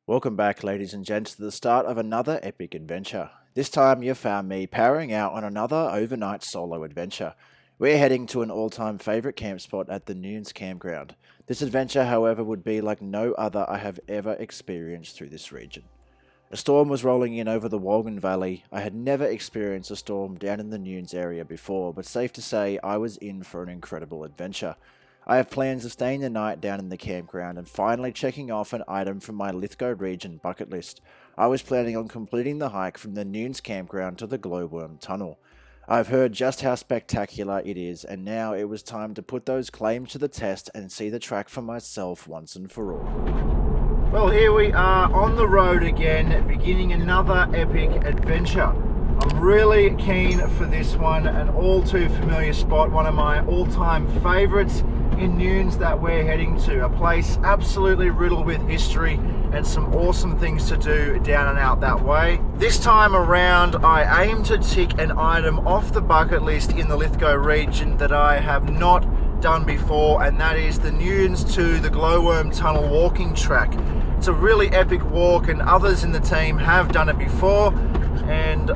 Welcome back, ladies and gents, to the start of another epic adventure. This time you found me powering out on another overnight solo adventure. We're heading to an all-time favourite camp spot at the Newnes Campground. This adventure, however, would be like no other I have ever experienced through this region. A storm was rolling in over the Wolgan Valley. I had never experienced a storm down in the Newnes area before, but safe to say I was in for an incredible adventure. I have plans of staying the night down in the campground and finally checking off an item from my Lithgow region bucket list. I was planning on completing the hike from the Newnes Campground to the Glowworm Tunnel. I've heard just how spectacular it is, and now it was time to put those claims to the test and see the track for myself once and for all. Well, here we are on the road again, beginning another epic adventure. I'm really keen for this one, an all too familiar spot, one of my all-time favourites in Newnes that we're heading to. A place absolutely riddled with history and some awesome things to do down and out that way. This time around, I aim to tick an item off the bucket list in the Lithgow region that I have not done before, and that is the Newnes to the Glowworm Tunnel walking track. It's a really epic walk, and others in the team have done it before, and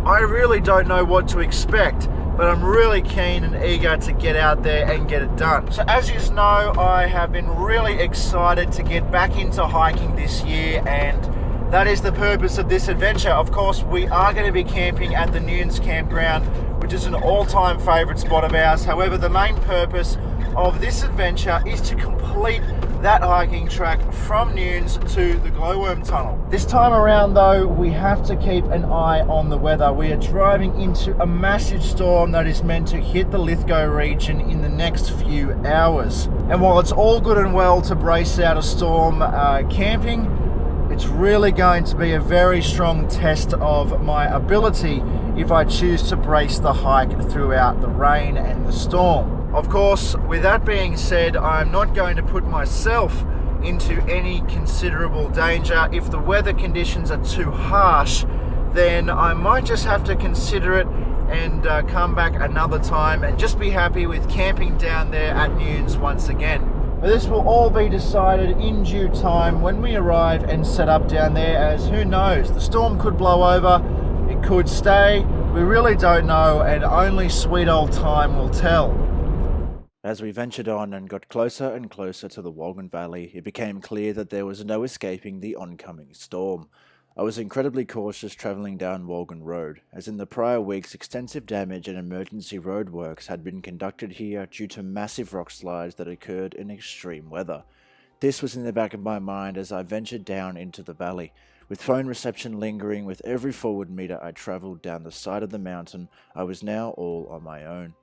I really don't know what to expect, but I'm really keen and eager to get out there and get it done. So as you know, I have been really excited to get back into hiking this year, and that is the purpose of this adventure. Of course, we are going to be camping at the Newnes Campground, which is an all-time favourite spot of ours. However, the main purpose of this adventure is to complete that hiking track from Newnes to the Glowworm Tunnel. This time around though, we have to keep an eye on the weather. We are driving into a massive storm that is meant to hit the Lithgow region in the next few hours. And while it's all good and well to brace out a storm camping, it's really going to be a very strong test of my ability if I choose to brace the hike throughout the rain and the storm. Of course, with that being said, I'm not going to put myself into any considerable danger. If the weather conditions are too harsh, then I might just have to consider it and come back another time and just be happy with camping down there at Newnes once again. But this will all be decided in due time when we arrive and set up down there, as who knows, the storm could blow over, it could stay, we really don't know, and only sweet old time will tell. As we ventured on and got closer and closer to the Wolgan Valley, it became clear that there was no escaping the oncoming storm. I was incredibly cautious travelling down Wolgan Road, as in the prior weeks extensive damage and emergency roadworks had been conducted here due to massive rock slides that occurred in extreme weather. This was in the back of my mind as I ventured down into the valley, with phone reception lingering with every forward metre I travelled down the side of the mountain. I was now all on my own.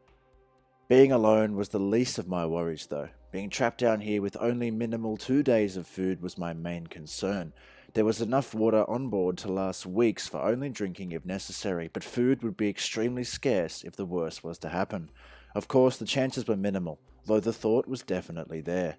Being alone was the least of my worries though. Being trapped down here with only minimal 2 days of food was my main concern. There was enough water on board to last weeks for only drinking if necessary, but food would be extremely scarce if the worst was to happen. Of course, the chances were minimal, though the thought was definitely there.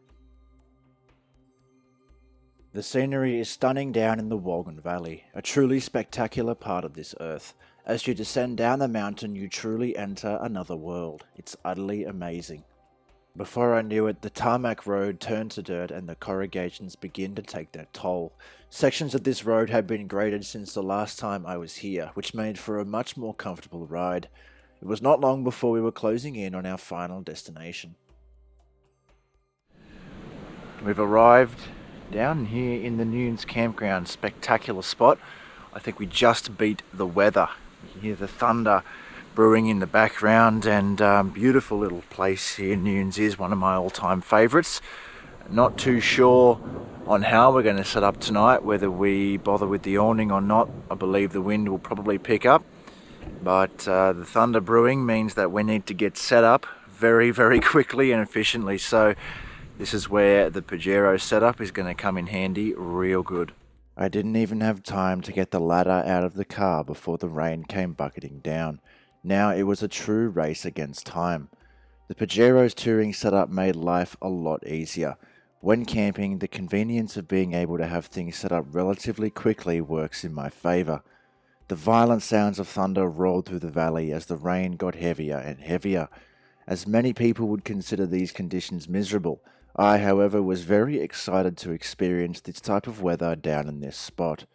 The scenery is stunning down in the Wolgan Valley, a truly spectacular part of this earth. As you descend down the mountain, you truly enter another world. It's utterly amazing. Before I knew it, the tarmac road turned to dirt and the corrugations begin to take their toll. Sections of this road had been graded since the last time I was here, which made for a much more comfortable ride. It was not long before we were closing in on our final destination. We've arrived down here in the Newnes Campground, spectacular spot. I think we just beat the weather. You can hear the thunder brewing in the background, and beautiful little place here. Newnes is one of my all-time favourites. Not too sure on how we're going to set up tonight, whether we bother with the awning or not. I believe the wind will probably pick up, but the thunder brewing means that we need to get set up very, very quickly and efficiently. So this is where the Pajero setup is going to come in handy real good. I didn't even have time to get the ladder out of the car before the rain came bucketing down. Now it was a true race against time. The Pajero's touring setup made life a lot easier. When camping, the convenience of being able to have things set up relatively quickly works in my favour. The violent sounds of thunder rolled through the valley as the rain got heavier and heavier. As many people would consider these conditions miserable, I, however, was very excited to experience this type of weather down in this spot.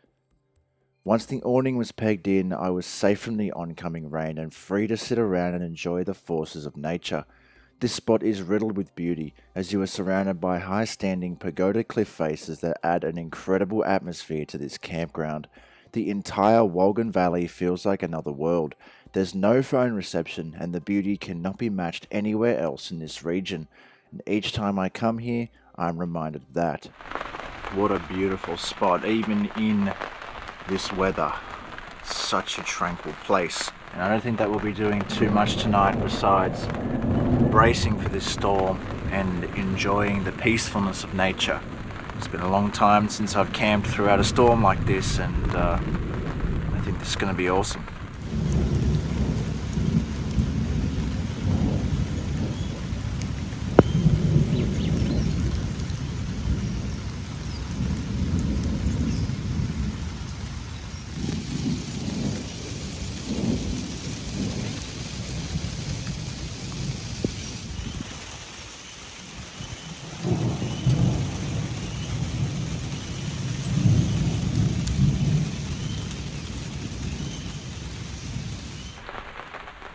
Once the awning was pegged in, I was safe from the oncoming rain and free to sit around and enjoy the forces of nature. This spot is riddled with beauty, as you are surrounded by high-standing pagoda cliff faces that add an incredible atmosphere to this campground. The entire Wolgan Valley feels like another world. There's no phone reception, and the beauty cannot be matched anywhere else in this region. And each time I come here, I'm reminded of that. What a beautiful spot, even in this weather. Such a tranquil place. And I don't think that we'll be doing too much tonight besides bracing for this storm and enjoying the peacefulness of nature. It's been a long time since I've camped throughout a storm like this, and I think this is going to be awesome.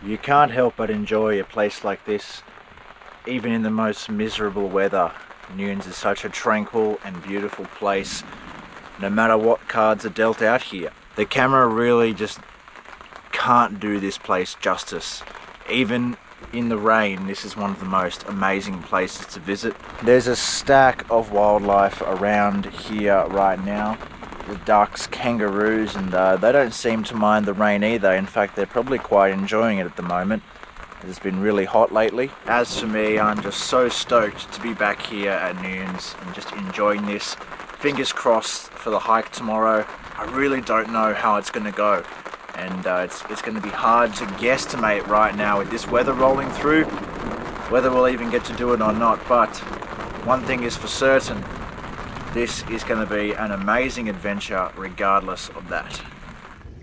You can't help but enjoy a place like this, even in the most miserable weather. Newnes is such a tranquil and beautiful place, no matter what cards are dealt out here. The camera really just can't do this place justice. Even in the rain, this is one of the most amazing places to visit. There's a stack of wildlife around here right now. The ducks, kangaroos, and they don't seem to mind the rain either. In fact, they're probably quite enjoying it at the moment. It's been really hot lately. As for me, I'm just so stoked to be back here at Newnes and just enjoying this. Fingers crossed for the hike tomorrow. I really don't know how it's going to go, and it's going to be hard to guesstimate right now with this weather rolling through whether we'll even get to do it or not. But one thing is for certain, this is going to be an amazing adventure regardless of that.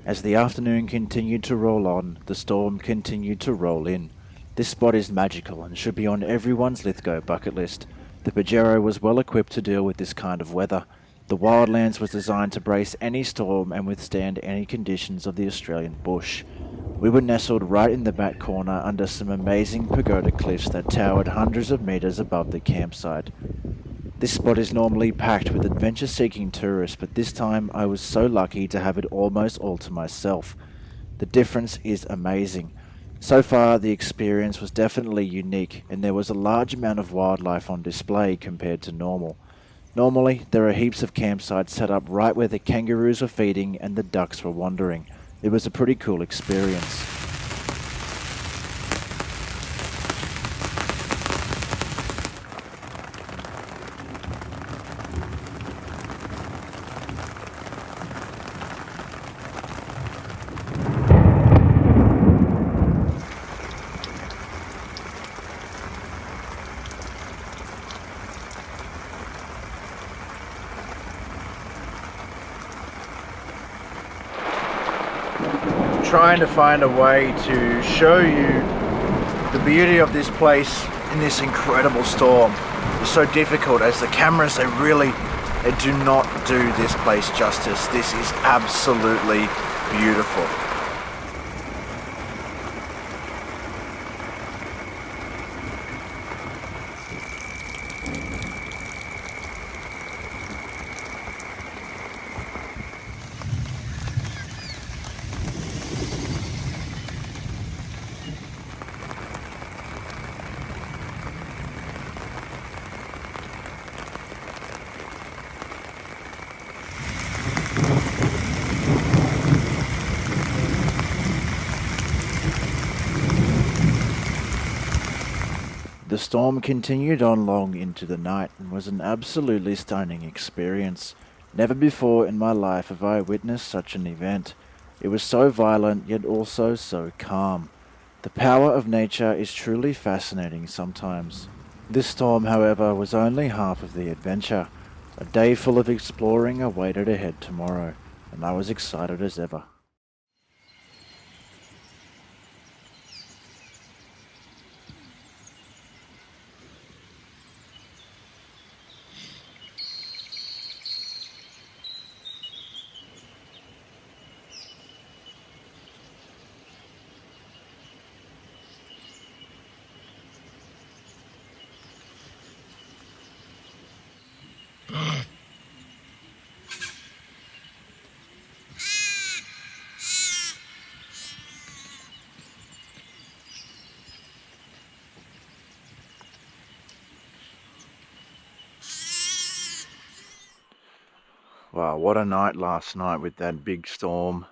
As the afternoon continued to roll on, the storm continued to roll in. This spot is magical and should be on everyone's Lithgow bucket list. The Pajero was well equipped to deal with this kind of weather. The Wildlands was designed to brace any storm and withstand any conditions of the Australian bush. We were nestled right in the back corner under some amazing pagoda cliffs that towered hundreds of meters above the campsite. This spot is normally packed with adventure-seeking tourists, but this time I was so lucky to have it almost all to myself. The difference is amazing. So far, the experience was definitely unique, and there was a large amount of wildlife on display compared to normal. Normally, there are heaps of campsites set up right where the kangaroos were feeding and the ducks were wandering. It was a pretty cool experience. Trying to find a way to show you the beauty of this place in this incredible storm is so difficult, as the cameras they do not do this place justice. This is absolutely beautiful. The storm continued on long into the night and was an absolutely stunning experience. Never before in my life have I witnessed such an event. It was so violent, yet also so calm. The power of nature is truly fascinating sometimes. This storm, however, was only half of the adventure. A day full of exploring awaited ahead tomorrow, and I was excited as ever. Wow, what a night last night with that big storm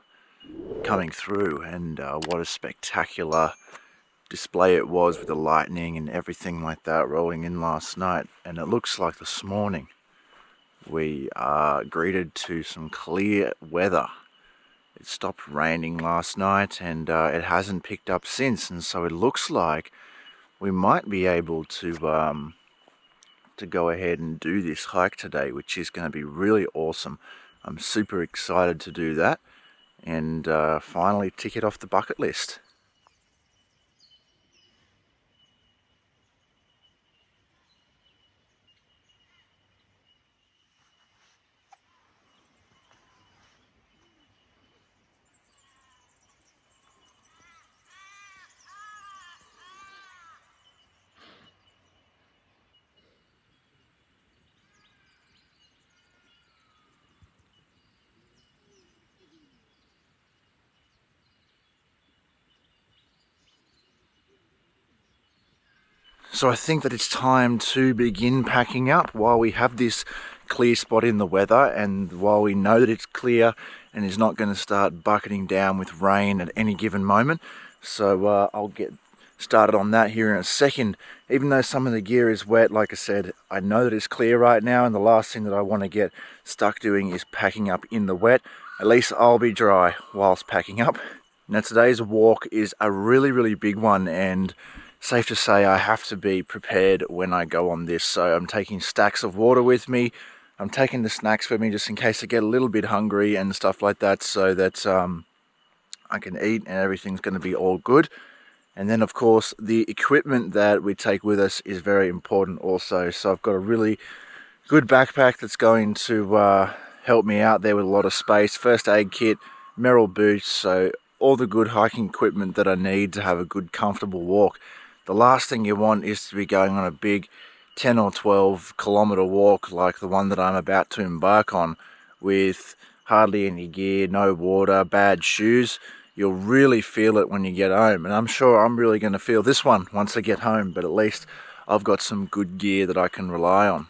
coming through, and what a spectacular display it was with the lightning and everything like that rolling in last night. And it looks like this morning we are greeted to some clear weather. It stopped raining last night, and it hasn't picked up since, and so it looks like we might be able to go ahead and do this hike today, which is going to be really awesome. I'm super excited to do that and finally tick it off the bucket list. So I think that it's time to begin packing up while we have this clear spot in the weather, and while we know that it's clear and is not going to start bucketing down with rain at any given moment. So I'll get started on that here in a second. Even though some of the gear is wet, like I said, I know that it's clear right now, and the last thing that I want to get stuck doing is packing up in the wet. At least I'll be dry whilst packing up. Now today's walk is a really big one, and safe to say I have to be prepared when I go on this. So I'm taking stacks of water with me. I'm taking the snacks with me just in case I get a little bit hungry and stuff like that, so that I can eat and everything's going to be all good. And then of course the equipment that we take with us is very important also. So I've got a really good backpack that's going to help me out there with a lot of space. First aid kit, Merrell boots, so all the good hiking equipment that I need to have a good comfortable walk. The last thing you want is to be going on a big 10 or 12 kilometer walk like the one that I'm about to embark on with hardly any gear, no water, bad shoes. You'll really feel it when you get home, and I'm sure I'm really going to feel this one once I get home, but at least I've got some good gear that I can rely on.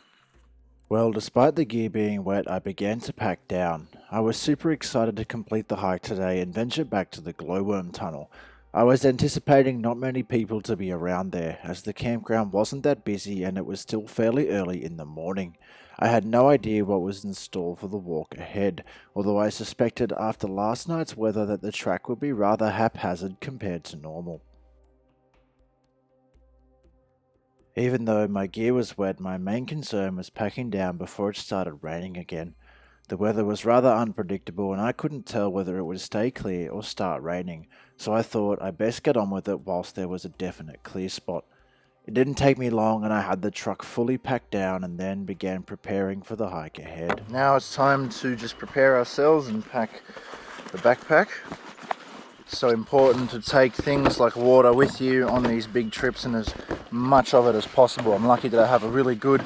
Well, despite the gear being wet, I began to pack down. I was super excited to complete the hike today and venture back to the glowworm tunnel. I was anticipating not many people to be around there, as the campground wasn't that busy and it was still fairly early in the morning. I had no idea what was in store for the walk ahead, although I suspected after last night's weather that the track would be rather haphazard compared to normal. Even though my gear was wet, my main concern was packing down before it started raining again. The weather was rather unpredictable and I couldn't tell whether it would stay clear or start raining, so I thought I'd best get on with it whilst there was a definite clear spot. It didn't take me long and I had the truck fully packed down and then began preparing for the hike ahead. Now it's time to just prepare ourselves and pack the backpack. It's so important to take things like water with you on these big trips, and as much of it as possible. I'm lucky that I have a really good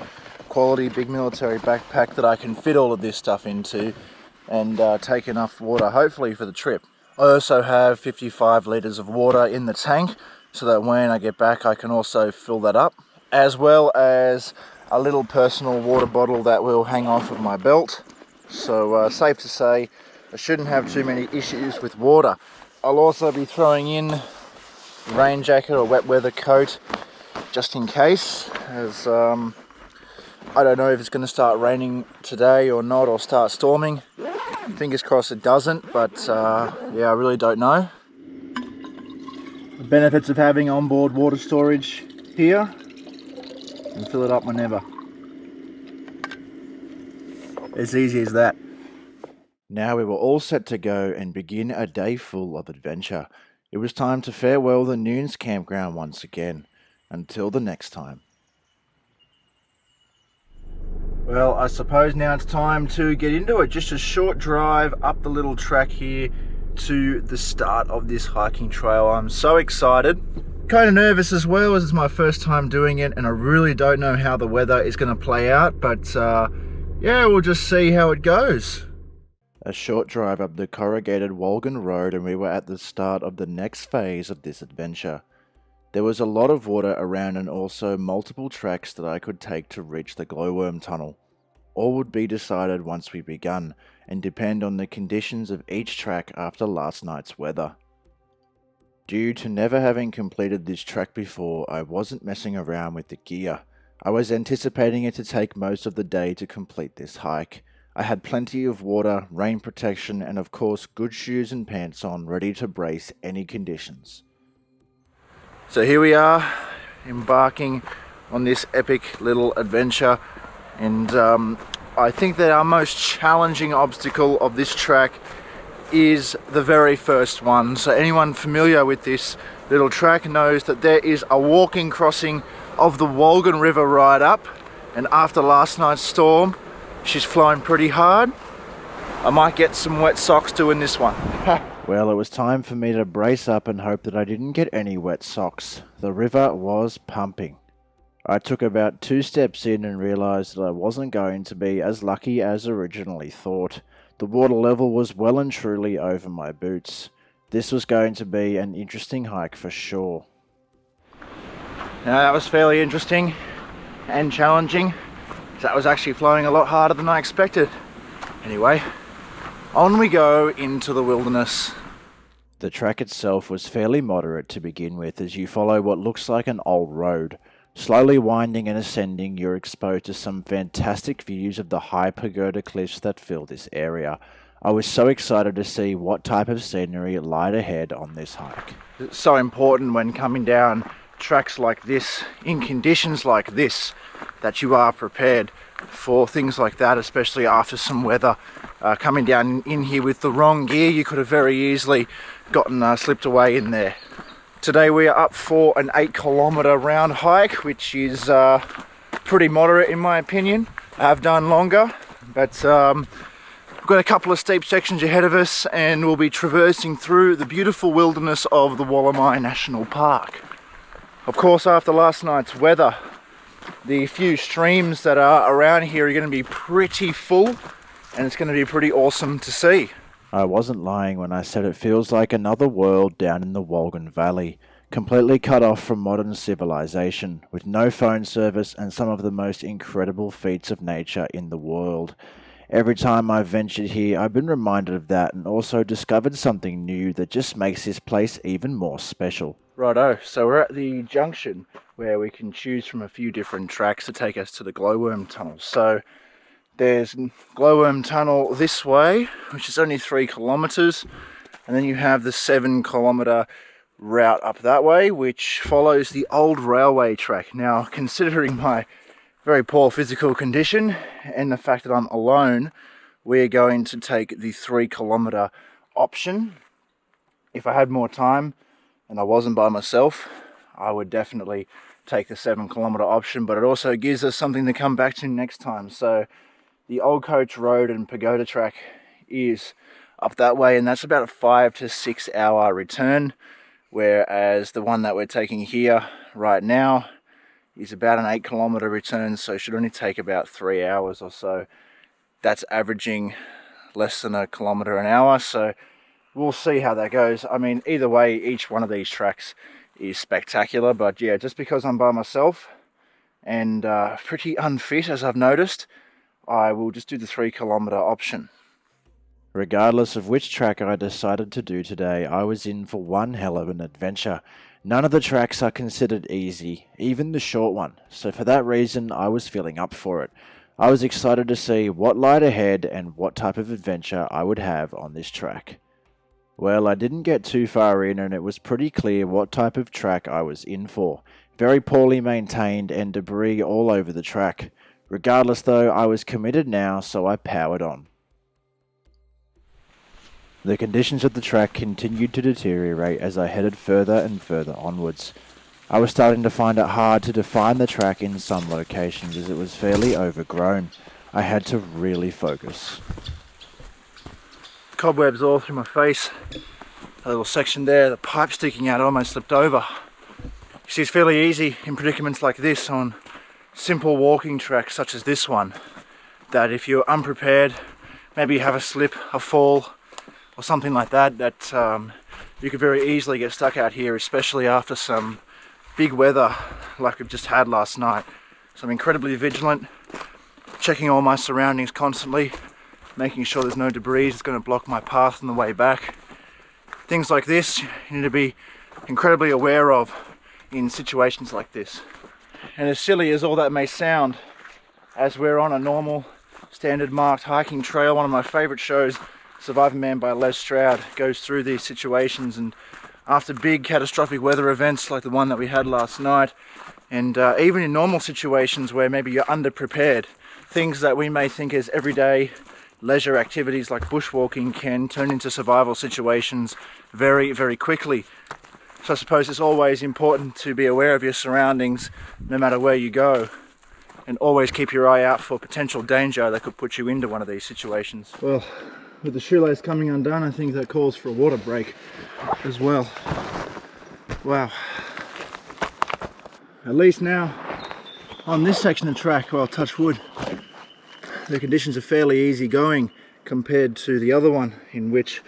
quality big military backpack that I can fit all of this stuff into and take enough water hopefully for the trip. I also have 55 litres of water in the tank so that when I get back I can also fill that up, as well as a little personal water bottle that will hang off of my belt. So safe to say I shouldn't have too many issues with water. I'll also be throwing in a rain jacket or wet weather coat just in case, as I don't know if it's going to start raining today or not, or start storming. Fingers crossed it doesn't, but yeah, I really don't know. The benefits of having onboard water storage here, and fill it up whenever. As easy as that. Now we were all set to go and begin a day full of adventure. It was time to farewell the Newnes Campground once again. Until the next time. Well, I suppose now it's time to get into it. Just a short drive up the little track here to the start of this hiking trail. I'm so excited. Kind of nervous as well, as it's my first time doing it and I really don't know how the weather is going to play out, but yeah, we'll just see how it goes. A short drive up the corrugated Wolgan Road and we were at the start of the next phase of this adventure. There was a lot of water around and also multiple tracks that I could take to reach the glowworm tunnel. All would be decided once we begun, and depend on the conditions of each track after last night's weather. Due to never having completed this track before, I wasn't messing around with the gear. I was anticipating it to take most of the day to complete this hike. I had plenty of water, rain protection, and of course good shoes and pants on, ready to brace any conditions. So here we are, embarking on this epic little adventure, and I think that our most challenging obstacle of this track is the very first one. So anyone familiar with this little track knows that there is a walking crossing of the Wolgan River right up, and after last night's storm, she's flowing pretty hard. I might get some wet socks doing this one. Well, it was time for me to brace up and hope that I didn't get any wet socks. The river was pumping. I took about 2 steps in and realised that I wasn't going to be as lucky as originally thought. The water level was well and truly over my boots. This was going to be an interesting hike for sure. Now that was fairly interesting and challenging. That was actually flowing a lot harder than I expected. Anyway, on we go into the wilderness. The track itself was fairly moderate to begin with, as you follow what looks like an old road. Slowly winding and ascending, you're exposed to some fantastic views of the high pagoda cliffs that fill this area. I was so excited to see what type of scenery lied ahead on this hike. It's so important when coming down tracks like this, in conditions like this, that you are prepared for things like that, especially after some weather. Coming down in here with the wrong gear, you could have very easily gotten slipped away in there. Today we are up for an 8-kilometre round hike, which is pretty moderate in my opinion. I have done longer, but we've got a couple of steep sections ahead of us, and we'll be traversing through the beautiful wilderness of the Wollemi National Park. Of course, after last night's weather, the few streams that are around here are going to be pretty full, and it's going to be pretty awesome to see. I wasn't lying when I said it feels like another world down in the Wolgan Valley, completely cut off from modern civilization, with no phone service and some of the most incredible feats of nature in the world. Every time I've ventured here, I've been reminded of that, and also discovered something new that just makes this place even more special. Righto, so we're at the junction where we can choose from a few different tracks to take us to the glowworm tunnel. So there's glowworm tunnel this way, which is only 3 kilometres, and then you have the 7-kilometre route up that way, which follows the old railway track. Now, considering my very poor physical condition and the fact that I'm alone, we're going to take the 3-kilometre option. If I had more time and I wasn't by myself, I would definitely take the 7-kilometre option, but it also gives us something to come back to next time. So the Old Coach Road and Pagoda track is up that way, and that's about a 5 to 6 hour return, whereas the one that we're taking here right now is about an 8-kilometre return, so it should only take about 3 hours or so. That's averaging less than 1 kilometre an hour, so we'll see how that goes. I mean, either way, each one of these tracks is spectacular, but yeah, just because I'm by myself and pretty unfit, as I've noticed, I will just do the 3-kilometre option. Regardless of which track I decided to do today, I was in for one hell of an adventure. None of the tracks are considered easy, even the short one, so for that reason I was feeling up for it. I was excited to see what lied ahead and what type of adventure I would have on this track. Well, I didn't get too far in, and it was pretty clear what type of track I was in for. Very poorly maintained and debris all over the track. Regardless though, I was committed now, so I powered on. The conditions of the track continued to deteriorate as I headed further and further onwards. I was starting to find it hard to define the track in some locations, as it was fairly overgrown. I had to really focus. Cobwebs all through my face. A little section there, the pipe sticking out, almost slipped over. You see, it's fairly easy in predicaments like this on simple walking tracks such as this one, that if you're unprepared, maybe you have a slip, a fall, or something like that, you could very easily get stuck out here, especially after some big weather like we've just had last night. So I'm incredibly vigilant, checking all my surroundings constantly, making sure there's no debris that's going to block my path on the way back. Things like this you need to be incredibly aware of in situations like this. And as silly as all that may sound, as we're on a normal standard marked hiking trail, one of my favourite shows, Surviving Man by Les Stroud, goes through these situations, and after big catastrophic weather events like the one that we had last night, and even in normal situations where maybe you're underprepared, things that we may think as everyday leisure activities like bushwalking can turn into survival situations very, very quickly. So I suppose it's always important to be aware of your surroundings no matter where you go, and always keep your eye out for potential danger that could put you into one of these situations. Well, with the shoelace coming undone, I think that calls for a water break as well. Wow. At least now on this section of track, well, touch wood, the conditions are fairly easy going compared to the other one in which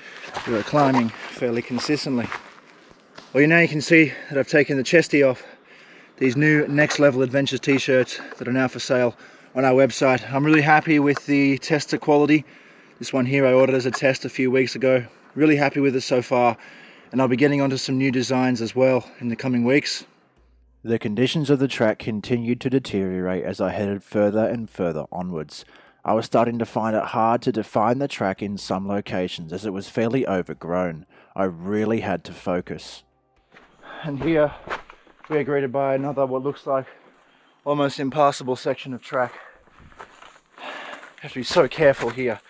we were climbing fairly consistently. Well, now you can see that I've taken the chesty off. These new Next Level Adventures t-shirts that are now for sale on our website. I'm really happy with the tester quality. This one here I ordered as a test a few weeks ago. Really happy with it so far, and I'll be getting onto some new designs as well in the coming weeks. The conditions of the track continued to deteriorate as I headed further and further onwards. I was starting to find it hard to define the track in some locations as it was fairly overgrown. I really had to focus. And here we are greeted by another what looks like almost impassable section of track. You have to be so careful here.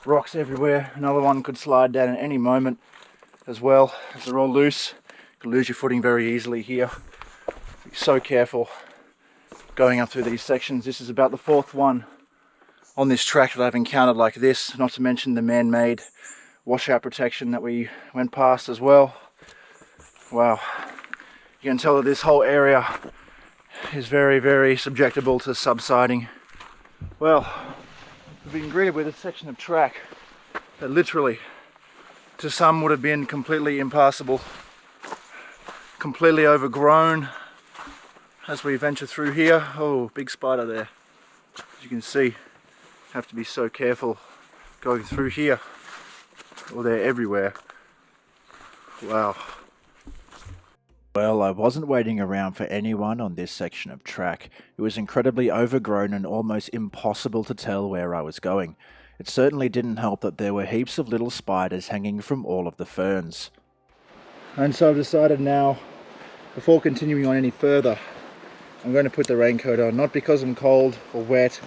Rocks everywhere. Another one could slide down at any moment as well, as they're all loose. You can lose your footing very easily here. Be so careful going up through these sections. This is about the fourth one on this track that I've encountered like this, not to mention the man-made washout protection that we went past as well. Wow, you can tell that this whole area is very, very susceptible to subsiding. Well, we've been greeted with a section of track that literally to some would have been completely impassable, completely overgrown. As we venture through here, oh, big spider there, as you can see. Have to be so careful going through here, or they're everywhere. Wow. Well, I wasn't waiting around for anyone on this section of track. It was incredibly overgrown and almost impossible to tell where I was going. It certainly didn't help that there were heaps of little spiders hanging from all of the ferns. And so I've decided now, before continuing on any further, I'm going to put the raincoat on, not because I'm cold or wet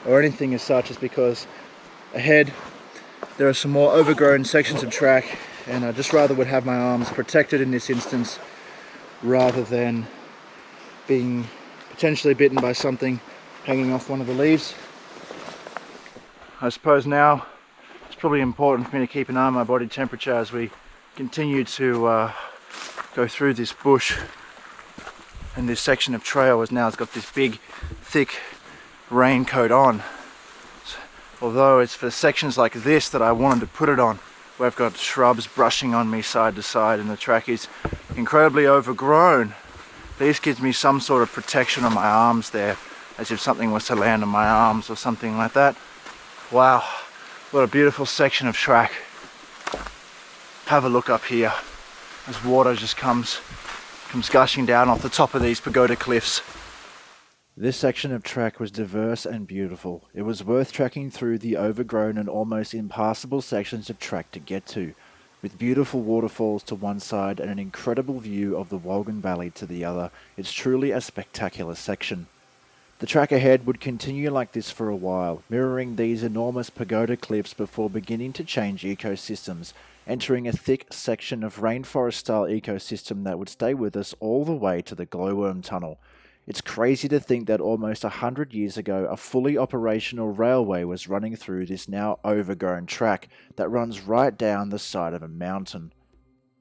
or anything as such, it's because ahead there are some more overgrown sections of track, and I just rather would have my arms protected in this instance rather than being potentially bitten by something hanging off one of the leaves. I suppose now it's probably important for me to keep an eye on my body temperature as we continue to go through this bush, and this section of trail has now got this big thick raincoat on. Although it's for sections like this that I wanted to put it on, where I've got shrubs brushing on me side to side and the track is incredibly overgrown. This gives me some sort of protection on my arms there, as if something was to land on my arms or something like that. Wow, what a beautiful section of track. Have a look up here as water just comes gushing down off the top of these pagoda cliffs. This section of track was diverse and beautiful. It was worth trekking through the overgrown and almost impassable sections of track to get to, with beautiful waterfalls to one side and an incredible view of the Wolgan Valley to the other. It's truly a spectacular section. The track ahead would continue like this for a while, mirroring these enormous pagoda cliffs before beginning to change ecosystems, entering a thick section of rainforest-style ecosystem that would stay with us all the way to the glowworm tunnel. It's crazy to think that almost 100 years ago, a fully operational railway was running through this now overgrown track that runs right down the side of a mountain.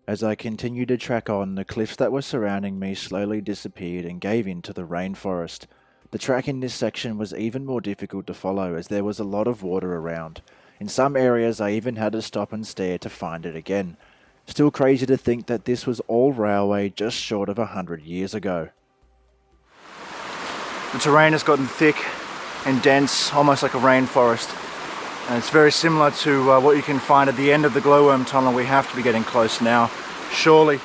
As I continued to track on, the cliffs that were surrounding me slowly disappeared and gave in to the rainforest. The track in this section was even more difficult to follow as there was a lot of water around. In some areas I even had to stop and stare to find it again. Still crazy to think that this was all railway just short of 100 years ago. The terrain has gotten thick and dense, almost like a rainforest. And it's very similar to what you can find at the end of the glowworm tunnel. We have to be getting close now, surely.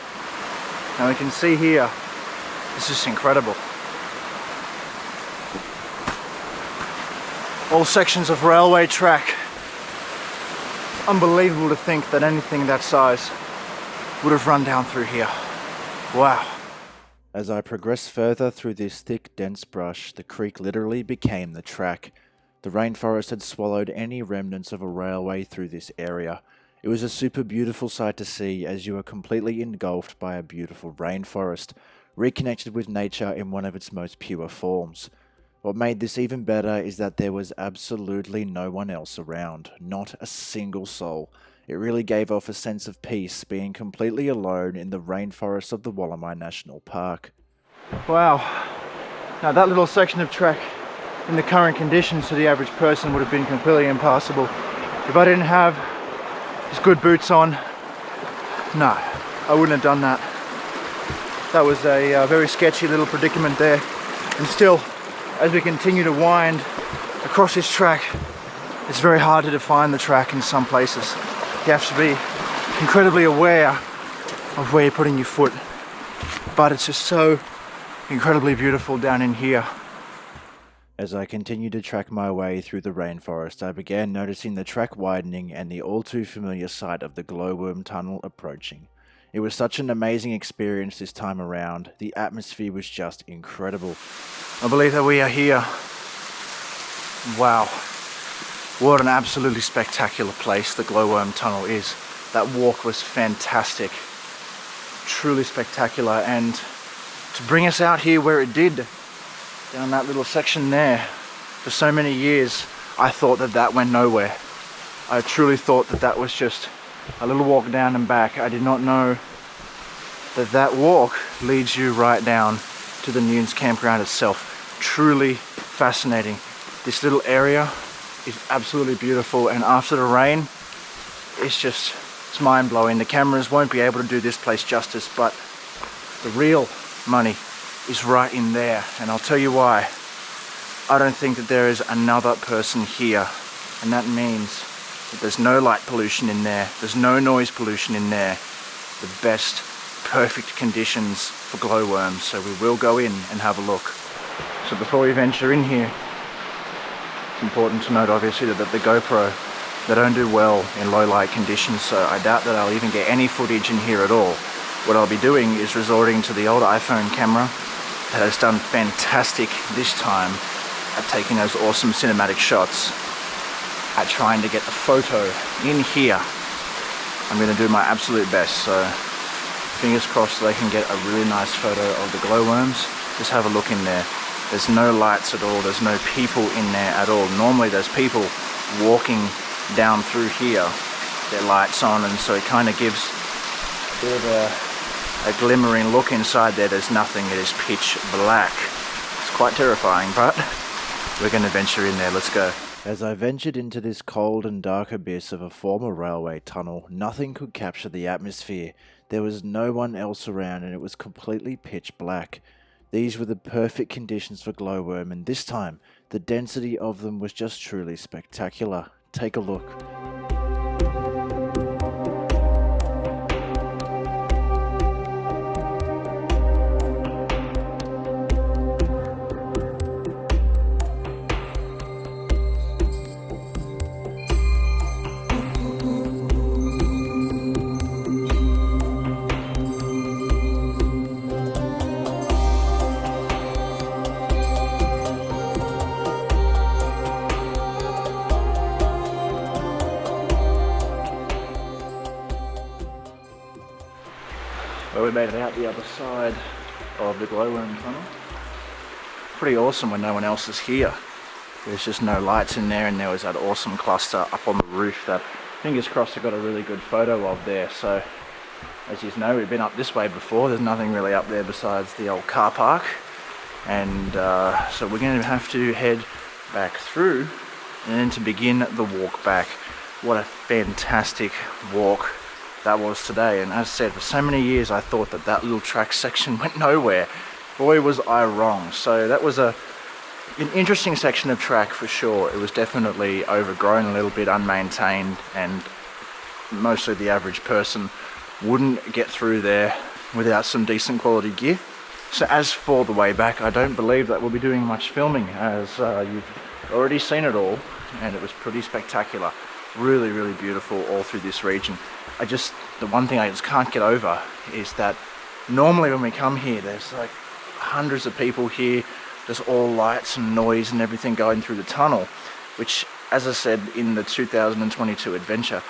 Now we can see here, this is incredible. All sections of railway track. Unbelievable to think that anything that size would have run down through here. Wow. As I progressed further through this thick, dense brush, the creek literally became the track. The rainforest had swallowed any remnants of a railway through this area. It was a super beautiful sight to see as you are completely engulfed by a beautiful rainforest, reconnected with nature in one of its most pure forms. What made this even better is that there was absolutely no one else around, not a single soul. It really gave off a sense of peace being completely alone in the rainforest of the Wollemi National Park. Wow. Now that little section of track in the current conditions to the average person would have been completely impassable. If I didn't have these good boots on, no, I wouldn't have done that. That was a very sketchy little predicament there. And still, as we continue to wind across this track, it's very hard to define the track in some places. You have to be incredibly aware of where you're putting your foot. But it's just so incredibly beautiful down in here. As I continued to track my way through the rainforest, I began noticing the track widening and the all too familiar sight of the glowworm tunnel approaching. It was such an amazing experience this time around. The atmosphere was just incredible. I believe that we are here. Wow. What an absolutely spectacular place the glowworm tunnel is. That walk was fantastic. Truly spectacular. And to bring us out here where it did, down that little section there, for so many years, I thought that that went nowhere. I truly thought that that was just a little walk down and back. I did not know that that walk leads you right down to the Newnes Campground itself. Truly fascinating. This little area is absolutely beautiful, and after the rain, it's mind-blowing. The cameras won't be able to do this place justice, but the real money is right in there, and I'll tell you why. I don't think that there is another person here, and that means that there's no light pollution in there, there's no noise pollution in there. The best, perfect conditions for glowworms, so we will go in and have a look. So before we venture in here, it's important to note obviously that the GoPro, they don't do well in low light conditions, so I doubt that I'll even get any footage in here at all. What I'll be doing is resorting to the old iPhone camera that has done fantastic this time at taking those awesome cinematic shots, at trying to get a photo in here. I'm going to do my absolute best, so fingers crossed that I can get a really nice photo of the glowworms. Just have a look in there. There's no lights at all, there's no people in there at all. Normally there's people walking down through here, their lights on, and so it kind of gives a bit of a glimmering look inside there. There's nothing, it is pitch black. It's quite terrifying, but we're going to venture in there. Let's go. As I ventured into this cold and dark abyss of a former railway tunnel, nothing could capture the atmosphere. There was no one else around, and it was completely pitch black. These were the perfect conditions for glowworm, and this time, the density of them was just truly spectacular. Take a look. Well, we made it out the other side of the glowworm tunnel. Pretty awesome when no one else is here. There's just no lights in there, and there was that awesome cluster up on the roof that, fingers crossed, I got a really good photo of there. So, as you know, we've been up this way before. There's nothing really up there besides the old car park. And so we're going to have to head back through and then to begin the walk back. What a fantastic walk that was today. And as I said, for so many years I thought that that little track section went nowhere. Boy was I wrong. So that was a An interesting section of track for sure. It was definitely overgrown, a little bit unmaintained, and mostly the average person wouldn't get through there without some decent quality gear. So as for the way back, I don't believe that we'll be doing much filming, as you've already seen it all, and it was pretty spectacular. Really, really beautiful all through this region. The one thing I just can't get over is that normally when we come here, there's like hundreds of people here, there's all lights and noise and everything going through the tunnel, which, as I said in the 2022 adventure,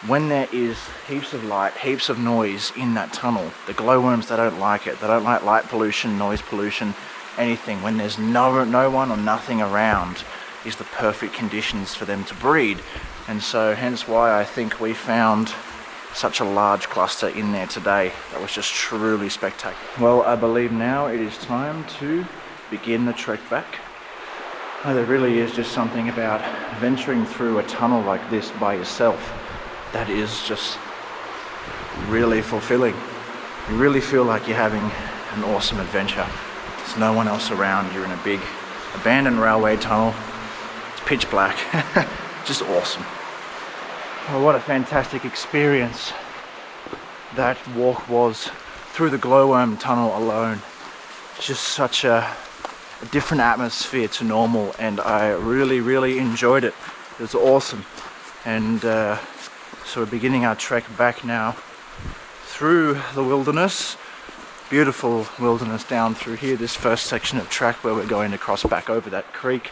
when there is heaps of light, heaps of noise in that tunnel, the glowworms, they don't like it. They don't like light pollution, noise pollution, anything. When there's no one or nothing around is the perfect conditions for them to breed. And so hence why I think we found such a large cluster in there today. That was just truly spectacular. Well, I believe now it is time to begin the trek back. There really is just something about venturing through a tunnel like this by yourself that is just really fulfilling. You really feel like you're having an awesome adventure. There's no one else around. You're in a big abandoned railway tunnel. It's pitch black. Just awesome. Oh, what a fantastic experience that walk was through the glowworm tunnel alone. Just such a different atmosphere to normal, and I really enjoyed it. It was awesome. And so we're beginning our trek back now through the wilderness. Beautiful wilderness down through here, this first section of track where we're going to cross back over that creek,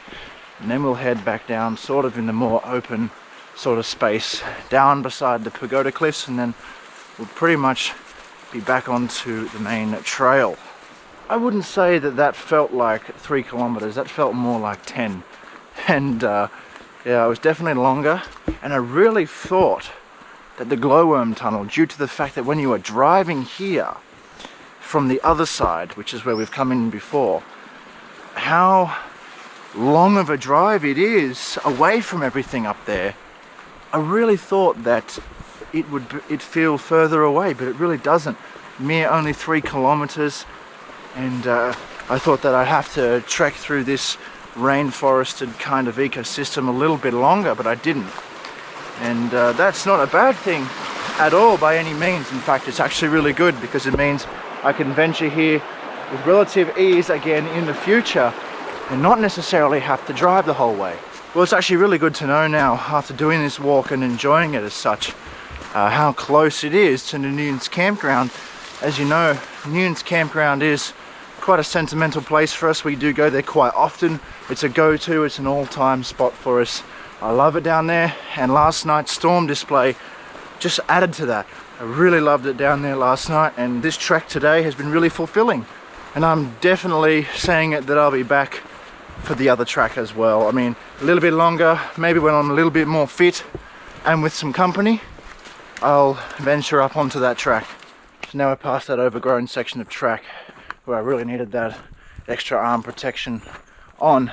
and then we'll head back down sort of in the more open sort of space down beside the pagoda cliffs, and then we'll pretty much be back onto the main trail. I wouldn't say that felt like 3 kilometers, that felt more like 10. And yeah, it was definitely longer, and I really thought that the glowworm tunnel, due to the fact that when you are driving here from the other side, which is where we've come in before, how long of a drive it is away from everything up there. I really thought that it'd feel further away, but it really doesn't. Mere only 3 kilometers, and I thought that I'd have to trek through this rainforested kind of ecosystem a little bit longer, but I didn't. And that's not a bad thing at all by any means. In fact, it's actually really good, because it means I can venture here with relative ease again in the future and not necessarily have to drive the whole way. Well, it's actually really good to know now, after doing this walk and enjoying it as such, how close it is to the Newnes Campground. As you know, Newnes Campground is quite a sentimental place for us. We do go there quite often. It's a go-to, it's an all-time spot for us. I love it down there, and last night's storm display just added to that. I really loved it down there last night, and this trek today has been really fulfilling. And I'm definitely saying it that I'll be back for the other track as well. I mean, a little bit longer, maybe when I'm a little bit more fit and with some company, I'll venture up onto that track. So now we're past that overgrown section of track where I really needed that extra arm protection on.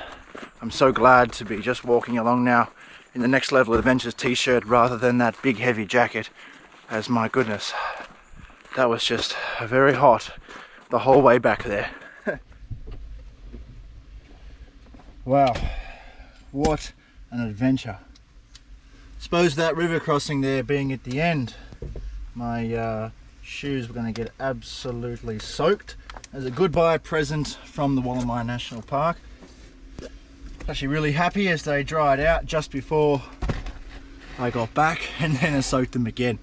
I'm so glad to be just walking along now in the Next Level Adventures t-shirt rather than that big heavy jacket, as my goodness, that was just very hot the whole way back there. Wow, what an adventure. Suppose that river crossing there being at the end, my shoes were going to get absolutely soaked as a goodbye present from the Wollemi National Park. Actually really happy as they dried out just before I got back, and then I soaked them again.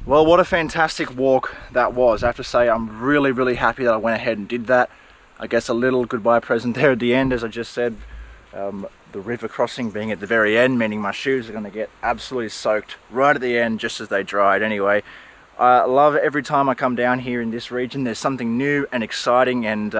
Well, what a fantastic walk that was. I have to say, I'm really happy that I went ahead and did that. I guess a little goodbye present there at the end, as I just said. The river crossing being at the very end, meaning my shoes are going to get absolutely soaked right at the end, just as they dried anyway. I love every time I come down here in this region. There's something new and exciting, and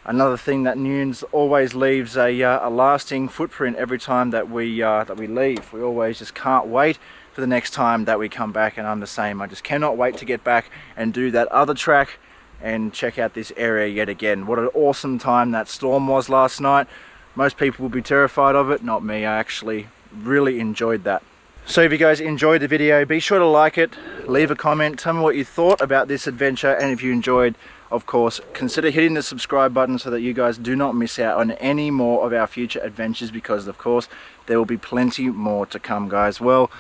another thing that Newnes always leaves a lasting footprint every time that we leave. We always just can't wait for the next time that we come back, and I'm the same. I just cannot wait to get back and do that other track and check out this area yet again. What an awesome time that storm was last night. Most people will be terrified of it, not me. I actually really enjoyed that. So if you guys enjoyed the video, be sure to like it, leave a comment, tell me what you thought about this adventure, and if you enjoyed of course, consider hitting the subscribe button so that you guys do not miss out on any more of our future adventures, because of course there will be plenty more to come, guys. Well,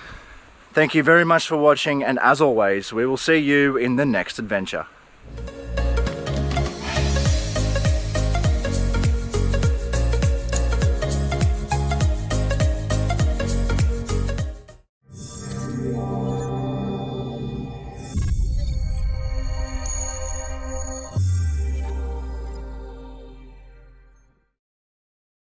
thank you very much for watching, and as always, we will see you in the next adventure.